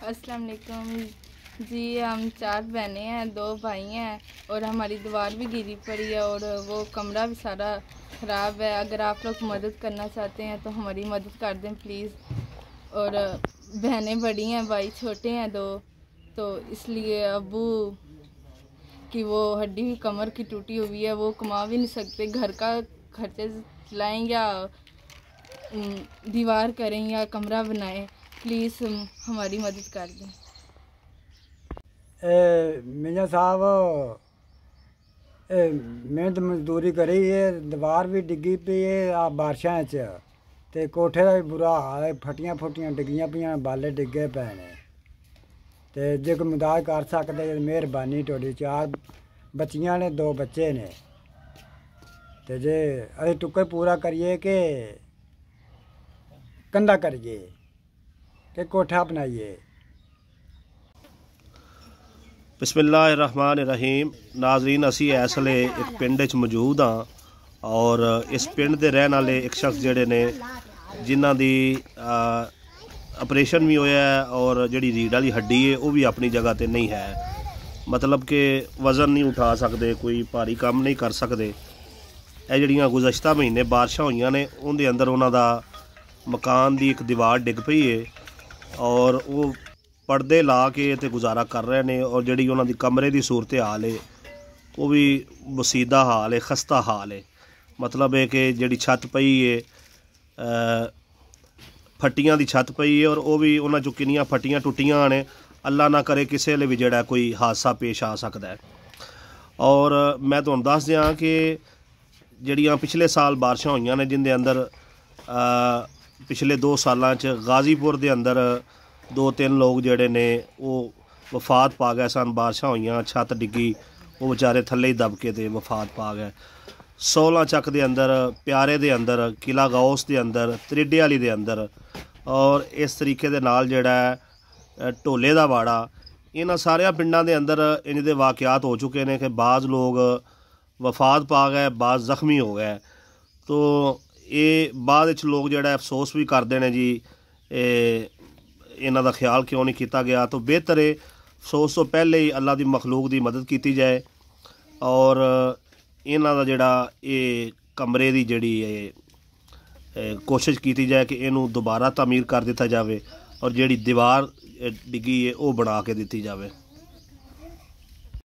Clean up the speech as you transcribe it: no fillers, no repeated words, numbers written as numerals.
अस्सलाम वालेकुम जी। हम 4 बहनें हैं, 2 भाई हैं और हमारी दीवार भी गिरी पड़ी है और वो कमरा भी सारा ख़राब है। अगर आप लोग मदद करना चाहते हैं तो हमारी मदद कर दें प्लीज़। और बहनें बड़ी हैं, भाई छोटे हैं 2, तो इसलिए अबू की वो हड्डी हुई कमर की टूटी हुई है, वो कमा भी नहीं सकते, घर का खर्चे चलाएँ या दीवार करें या कमरा बनाएं। प्लीज़ हमारी मदद कर दें। मियाँ साहब मेहनत मजदूरी करी है, दीवार भी डिग्गी पई है आ बारिशों च, ते कोठे का भी बुरा हाल है, फटियां फुटियां डिग्गियां पियां, बाले डिगे पे ने, ते जे कोई मदद कर सकते मेहरबानी थोड़ी। 4 बच्चियां ने, 2 बच्चे ने, ते जे अस टुक्कर पूरा करिए कि कंधा करिए कि कोठा बनाइए। बिस्मिल्लाहिर्रहमानिर्रहीम। नाजरीन, असी इस वेले एक पिंड च मौजूद हाँ और इस पिंड के रहने वाले एक शख्स जोड़े ने जिन्हों की ऑपरेशन भी होया है और जी रीढ़ वाली हड्डी है वो भी अपनी जगह पर नहीं है, मतलब कि वज़न नहीं उठा सकते, कोई भारी काम नहीं कर सकते। ये जड़ियाँ गुज़श्ता महीने बारिशां हुई ने उनके अंदर उन्हों मकान की एक दीवार डिग पई है और वो पर्दे ला के ते गुजारा कर रहे हैं और जी उन्होंने कमरे की सूरत हाल है वो भी मुसीदा हाल है, खस्ता हाल है। मतलब है कि जी छत पई है फटियां की छत पई है और वो भी उन्होंने चो किनियां फटियां टुटियां ने, अल्लाह ना करे किसी वेले भी जड़ा कोई हादसा पेश आ सकता है। और मैं तुहानूं दस दियां कि जड़ियाँ पिछले साल बारिशां हुई ने जिंदे अंदर पिछले 2 सालों गाजीपुर के अंदर 2-3 लोग जोड़े ने वो वफात पा गए सन। बारिशां हुई, छत डिग्गी, वो बेचारे थले ही दबके ते वफात पा गए। 16 चक के अंदर, प्यारे के अंदर, किला गौस के अंदर, त्रिडे वाली के अंदर और इस तरीके दे नाल जेड़ा ढोले दा वाड़ा, इन्हां सारिया पिंडां दे अंदर इन्ह दे वाक़यात हो चुके हैं कि बाज़ लोग वफात पा गए, बाज़ जख्मी हो गए। तो ये बाद विच लोग जोड़ा अफसोस भी करते हैं जी इन्हां दा ख्याल क्यों नहीं किया गया। तो बेहतर है अफसोस तो पहले ही अल्लाह की मखलूक की मदद की जाए और इन्हां दा जेड़ा ये कमरे की जी कोशिश की जाए कि इनू दोबारा तमीर कर दिता जाए और जी दीवार डिगी है वो बना के दी जाए।